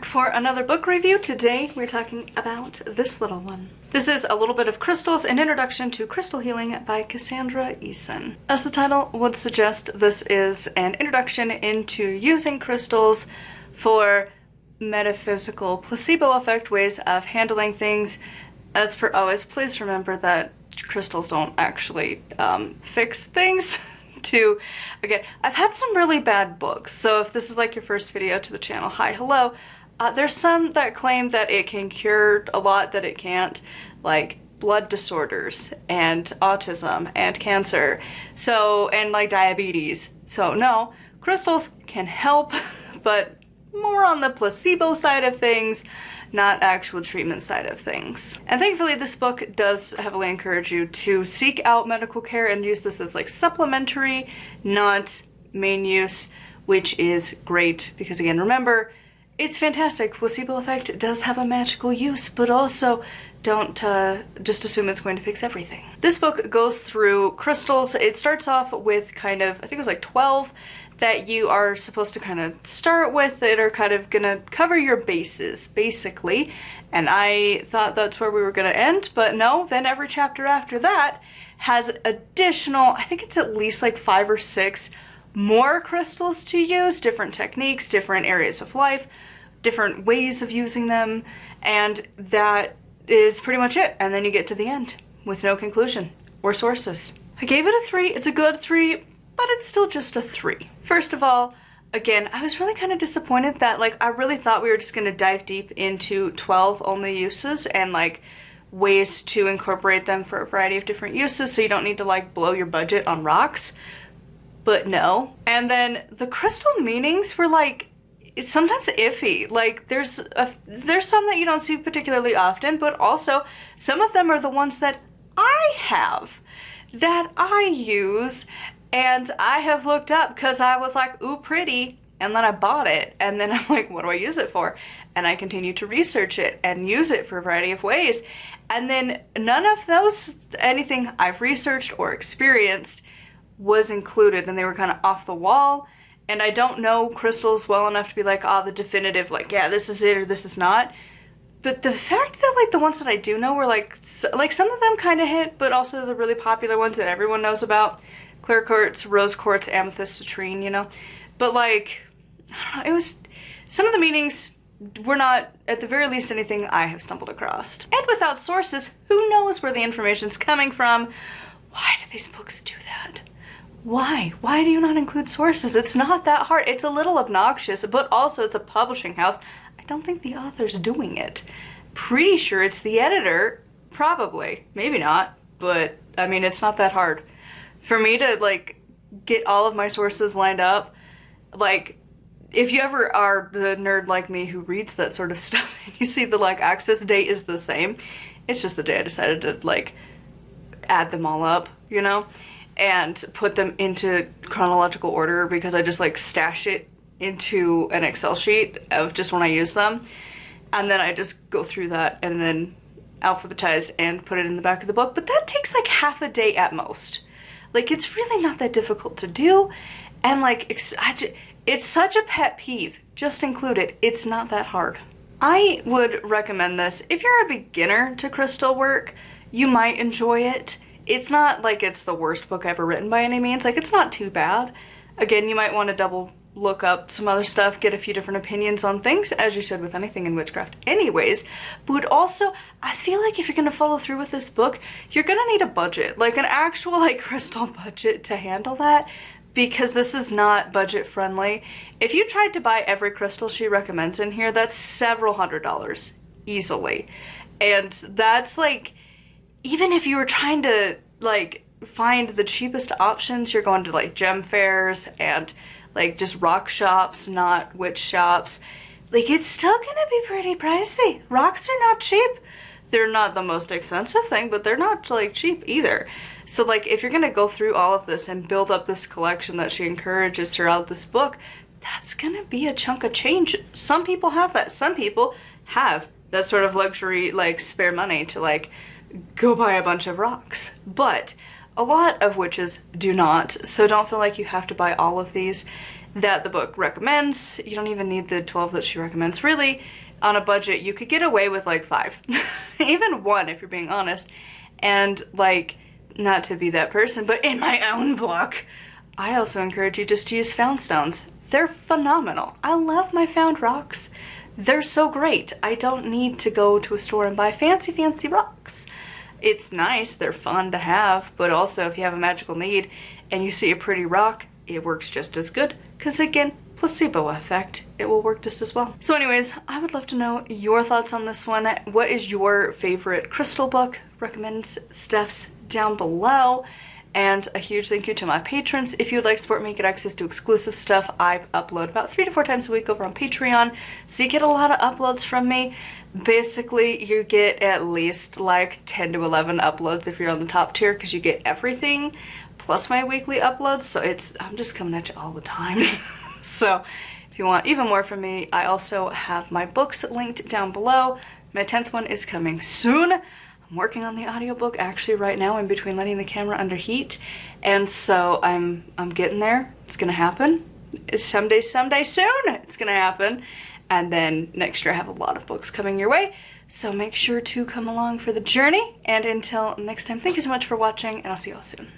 back for another book review. Today we're talking about this little one. This is A Little Bit of Crystals, an introduction to crystal healing by Cassandra Eason. As the title would suggest, this is an introduction into using crystals for metaphysical placebo effect ways of handling things. As per always, please remember that crystals don't actually fix things. Again, I've had some really bad books, so if this is like your first video to the channel, hi, hello. There's some that claim that it can cure a lot that it can't, like blood disorders and autism and cancer, and like diabetes. So no, crystals can help, but more on the placebo side of things, not actual treatment side of things. And thankfully this book does heavily encourage you to seek out medical care and use this as like supplementary, not main use, which is great because again, remember, it's fantastic. Placebo effect does have a magical use, but also don't just assume it's going to fix everything. This book goes through crystals. It starts off with kind of, I think it was like 12 that you are supposed to kind of start with that are kind of gonna cover your bases, basically. And I thought that's where we were gonna end, but no, then every chapter after that has additional, I think it's at least like 5 or 6 more crystals to use, different techniques, different areas of life, different ways of using them, and that is pretty much it. And then you get to the end with no conclusion or sources. I gave it a 3, it's a good 3, but it's still just a 3. First of all, again, I was really kind of disappointed that like I really thought we were just gonna dive deep into 12 only uses and like ways to incorporate them for a variety of different uses so you don't need to like blow your budget on rocks, but no. And then the crystal meanings were like, it's sometimes iffy. Like there's some that you don't see particularly often, but also some of them are the ones that I have, that I use, and I have looked up because I was like, ooh, pretty, and then I bought it, and then I'm like, what do I use it for? And I continue to research it and use it for a variety of ways, and then none of those, anything I've researched or experienced was included, and they were kind of off the wall, and I don't know crystals well enough to be like, ah, the definitive, like, yeah, this is it or this is not. But the fact that like the ones that I do know were like some of them kind of hit, but also the really popular ones that everyone knows about, clear quartz, rose quartz, amethyst, citrine, you know? But like, I don't know, it was, some of the meanings were not, at the very least, anything I have stumbled across. And without sources, who knows where the information's coming from? Why do these books do that? Why? Why do you not include sources? It's not that hard. It's a little obnoxious, but also it's a publishing house. I don't think the author's doing it. Pretty sure it's the editor, probably. Maybe not, but I mean, it's not that hard. For me to like get all of my sources lined up, like if you ever are the nerd like me who reads that sort of stuff and you see the like access date is the same, it's just the day I decided to like add them all up, you know, and put them into chronological order because I just like stash it into an Excel sheet of just when I use them, and then I just go through that and then alphabetize and put it in the back of the book. But that takes like half a day at most. Like, it's really not that difficult to do, and like, it's such a pet peeve. Just include it. It's not that hard. I would recommend this. If you're a beginner to crystal work, you might enjoy it. It's not like it's the worst book ever written by any means. Like, it's not too bad. Again, you might want to double look up some other stuff, get a few different opinions on things, as you should with anything in witchcraft anyways. But also, I feel like if you're gonna follow through with this book, you're gonna need a budget, like an actual like crystal budget to handle that, because this is not budget friendly. If you tried to buy every crystal she recommends in here, that's several $100s easily. And that's like, even if you were trying to like find the cheapest options, you're going to like gem fairs and like just rock shops, not witch shops. Like, it's still gonna be pretty pricey. Rocks are not cheap. They're not the most expensive thing, but they're not like cheap either. So like, if you're gonna go through all of this and build up this collection that she encourages throughout this book, that's gonna be a chunk of change. Some people have that. Some people have that sort of luxury, like spare money to like go buy a bunch of rocks. But a lot of witches do not, so don't feel like you have to buy all of these. that the book recommends. You don't even need the 12 that she recommends. Really, on a budget, you could get away with like 5. Even 1 if you're being honest. And like, not to be that person, but in my own book, I also encourage you just to use found stones. They're phenomenal. I love my found rocks. They're so great. I don't need to go to a store and buy fancy rocks. It's nice, they're fun to have, but also if you have a magical need and you see a pretty rock, it works just as good. Because again, placebo effect, it will work just as well. So anyways, I would love to know your thoughts on this one. What is your favorite crystal book? Recommend stuffs down below. And a huge thank you to my patrons. If you would like to support me, get access to exclusive stuff. I upload about 3 to 4 times a week over on Patreon, so you get a lot of uploads from me. Basically, you get at least like 10 to 11 uploads if you're on the top tier, because you get everything plus my weekly uploads. So I'm just coming at you all the time. So if you want even more from me, I also have my books linked down below. My 10th one is coming soon. I'm working on the audiobook actually right now in between letting the camera underheat, and so I'm getting there. It's gonna happen. It's someday soon it's gonna happen. And then next year I have a lot of books coming your way, so make sure to come along for the journey. And until next time, thank you so much for watching, and I'll see you all soon.